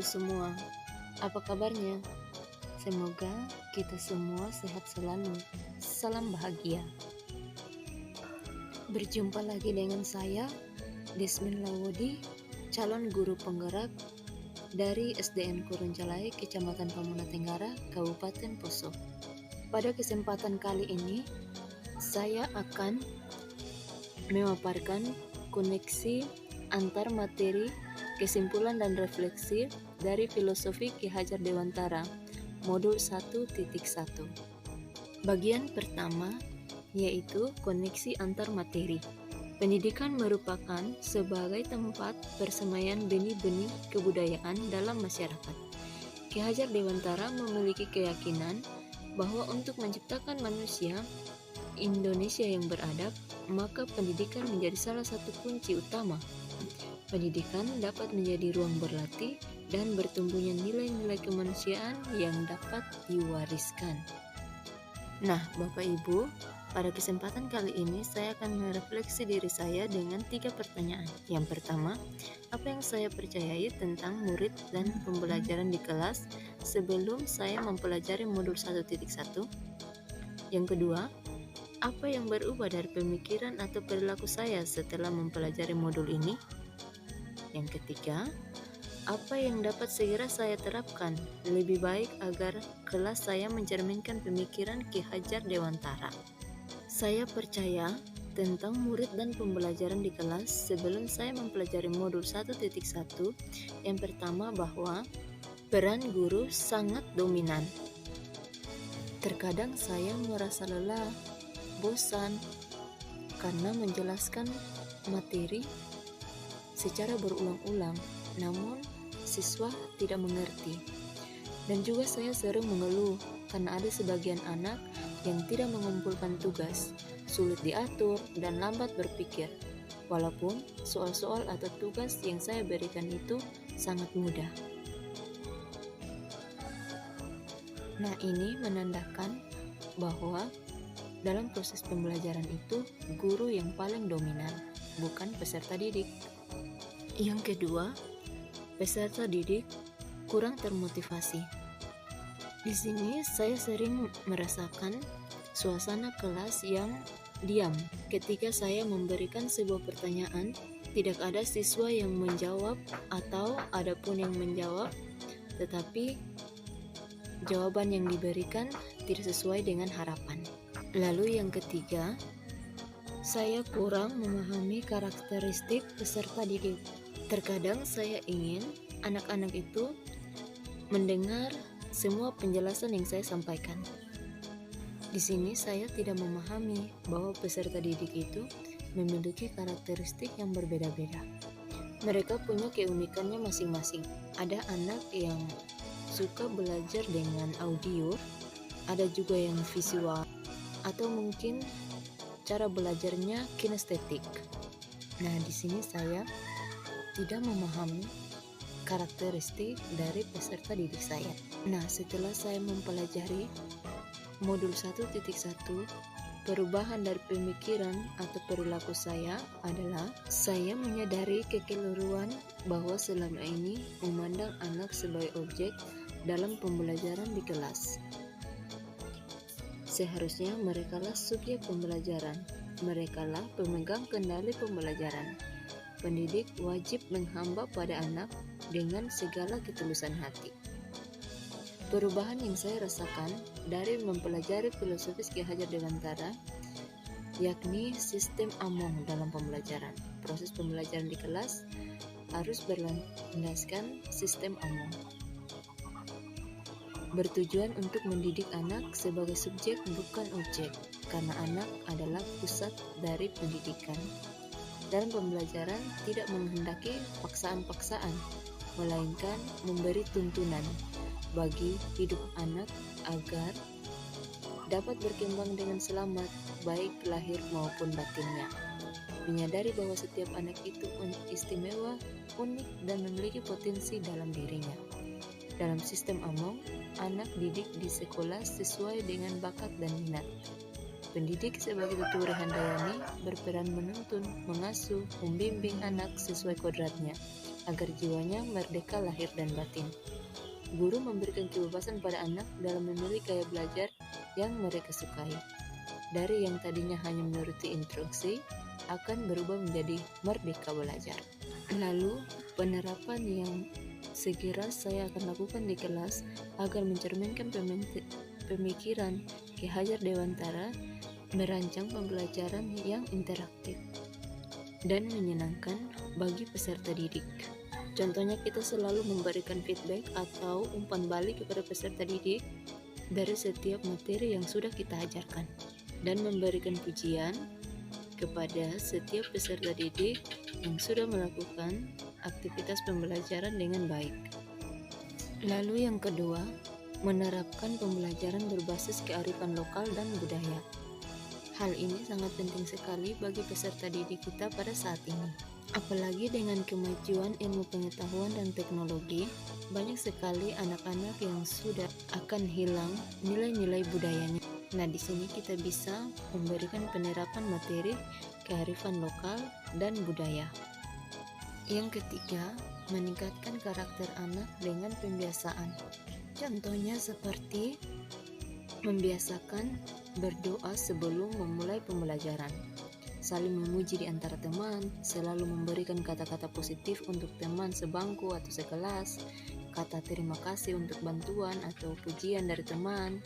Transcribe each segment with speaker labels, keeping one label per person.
Speaker 1: guru semua, apa kabarnya? Semoga kita semua sehat selalu. Salam bahagia. Berjumpa lagi dengan saya, Desmin Lawodi, calon guru penggerak dari SDN Kuruncalai, Kecamatan Pamuna Tenggara, Kabupaten Poso. Pada kesempatan kali ini, saya akan memaparkan koneksi antar materi, kesimpulan dan refleksi dari filosofi Ki Hajar Dewantara, modul 1.1. Bagian pertama yaitu koneksi antar materi. Pendidikan merupakan sebagai tempat persemaian benih-benih kebudayaan dalam masyarakat. Ki Hajar Dewantara memiliki keyakinan bahwa untuk menciptakan manusia Indonesia yang beradab, maka pendidikan menjadi salah satu kunci utama. Pendidikan dapat menjadi ruang berlatih dan bertumbuhnya nilai-nilai kemanusiaan yang dapat diwariskan. Nah, Bapak Ibu, pada kesempatan kali ini saya akan merefleksi diri saya dengan 3 pertanyaan. Yang pertama, apa yang saya percayai tentang murid dan pembelajaran di kelas sebelum saya mempelajari modul 1.1? Yang kedua, apa yang berubah dari pemikiran atau perilaku saya setelah mempelajari modul ini? Yang ketiga, apa yang dapat segera saya terapkan lebih baik agar kelas saya mencerminkan pemikiran Ki Hajar Dewantara? Saya percaya tentang murid dan pembelajaran di kelas sebelum saya mempelajari modul 1.1. Yang pertama, bahwa peran guru sangat dominan. Terkadang saya merasa lelah, bosan karena menjelaskan materi secara berulang-ulang, namun siswa tidak mengerti. Dan juga saya sering mengeluh karena ada sebagian anak yang tidak mengumpulkan tugas, sulit diatur, dan lambat berpikir. Walaupun soal-soal atau tugas yang saya berikan itu sangat mudah. Nah, ini menandakan bahwa dalam proses pembelajaran itu guru yang paling dominan, bukan peserta didik. Yang kedua, peserta didik kurang termotivasi. Di sini saya sering merasakan suasana kelas yang diam. Ketika saya memberikan sebuah pertanyaan, tidak ada siswa yang menjawab atau ada pun yang menjawab, tetapi jawaban yang diberikan tidak sesuai dengan harapan. Lalu yang ketiga, saya kurang memahami karakteristik peserta didik. Terkadang saya ingin anak-anak itu mendengar semua penjelasan yang saya sampaikan. Di sini saya tidak memahami bahwa peserta didik itu memiliki karakteristik yang berbeda-beda. Mereka punya keunikannya masing-masing. Ada anak yang suka belajar dengan audio, ada juga yang visual, atau mungkin cara belajarnya kinestetik. Nah, di sini saya tidak memahami karakteristik dari peserta didik saya. Nah, setelah saya mempelajari modul 1.1, perubahan dari pemikiran atau perilaku saya adalah saya menyadari kekeliruan bahwa selama ini memandang anak sebagai objek dalam pembelajaran di kelas. Seharusnya merekalah subjek pembelajaran, merekalah pemegang kendali pembelajaran. Pendidik wajib menghamba pada anak dengan segala ketulusan hati. Perubahan yang saya rasakan dari mempelajari filosofis Ki Hajar Dewantara, yakni sistem AMONG dalam pembelajaran. Proses pembelajaran di kelas harus berlandaskan sistem AMONG. Bertujuan untuk mendidik anak sebagai subjek bukan objek, karena anak adalah pusat dari pendidikan. Dalam pembelajaran tidak menghendaki paksaan-paksaan, melainkan memberi tuntunan bagi hidup anak agar dapat berkembang dengan selamat, baik lahir maupun batinnya. Menyadari bahwa setiap anak itu istimewa, unik, dan memiliki potensi dalam dirinya. Dalam sistem AMONG, anak didik di sekolah sesuai dengan bakat dan minat. Pendidik sebagai tutur handayani berperan menuntun, mengasuh, membimbing anak sesuai kodratnya. agar jiwanya merdeka lahir dan batin. Guru memberikan kebebasan pada anak dalam memilih gaya belajar yang mereka sukai. Dari yang tadinya hanya menuruti instruksi, akan berubah menjadi merdeka belajar. Lalu, penerapan yang segera saya akan lakukan di kelas agar mencerminkan pemikiran Ki Hajar Dewantara merancang pembelajaran yang interaktif dan menyenangkan bagi peserta didik. Contohnya, kita selalu memberikan feedback atau umpan balik kepada peserta didik dari setiap materi yang sudah kita ajarkan dan memberikan pujian kepada setiap peserta didik yang sudah melakukan aktivitas pembelajaran dengan baik. Lalu yang kedua, menerapkan pembelajaran berbasis kearifan lokal dan budaya. Hal ini sangat penting sekali bagi peserta didik kita pada saat ini. Apalagi dengan kemajuan ilmu pengetahuan dan teknologi, banyak sekali anak-anak yang sudah akan hilang nilai-nilai budayanya. Nah, di sini kita bisa memberikan penerapan materi kearifan lokal dan budaya. Yang ketiga, meningkatkan karakter anak dengan pembiasaan. Contohnya seperti membiasakan berdoa sebelum memulai pembelajaran, saling memuji di antara teman, selalu memberikan kata-kata positif untuk teman sebangku atau sekelas, kata terima kasih untuk bantuan atau pujian dari teman,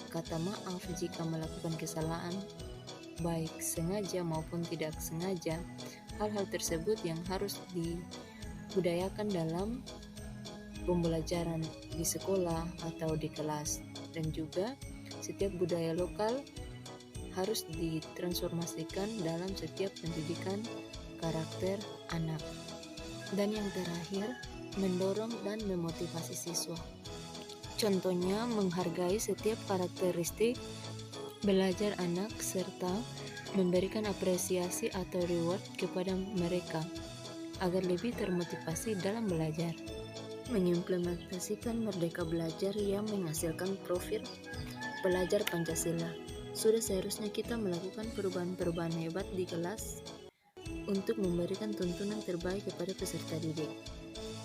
Speaker 1: kata maaf jika melakukan kesalahan, baik sengaja maupun tidak sengaja. Hal-hal tersebut yang harus dibudayakan dalam pembelajaran di sekolah atau di kelas. Dan juga setiap budaya lokal harus ditransformasikan dalam setiap pendidikan karakter anak. Dan yang terakhir, mendorong dan memotivasi siswa. Contohnya, menghargai setiap karakteristik belajar anak serta memberikan apresiasi atau reward kepada mereka agar lebih termotivasi dalam belajar. Mengimplementasikan merdeka belajar yang menghasilkan profil pelajar Pancasila. Sudah seharusnya kita melakukan perubahan-perubahan hebat di kelas untuk memberikan tuntunan terbaik kepada peserta didik.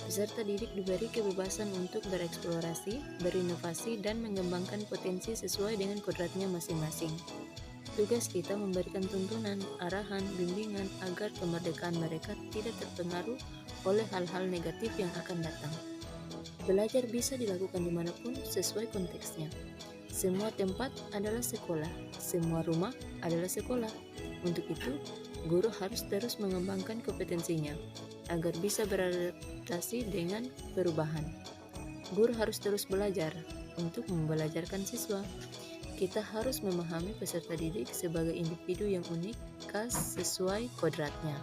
Speaker 1: Peserta didik diberi kebebasan untuk bereksplorasi, berinovasi, dan mengembangkan potensi sesuai dengan kodratnya masing-masing. Tugas kita memberikan tuntunan, arahan, bimbingan agar kemerdekaan mereka tidak terpengaruh oleh hal-hal negatif yang akan datang. Belajar bisa dilakukan dimanapun sesuai konteksnya. Semua tempat adalah sekolah, semua rumah adalah sekolah. Untuk itu, guru harus terus mengembangkan kompetensinya agar bisa beradaptasi dengan perubahan. Guru harus terus belajar untuk membelajarkan siswa. Kita harus memahami peserta didik sebagai individu yang unik, khas sesuai kodratnya.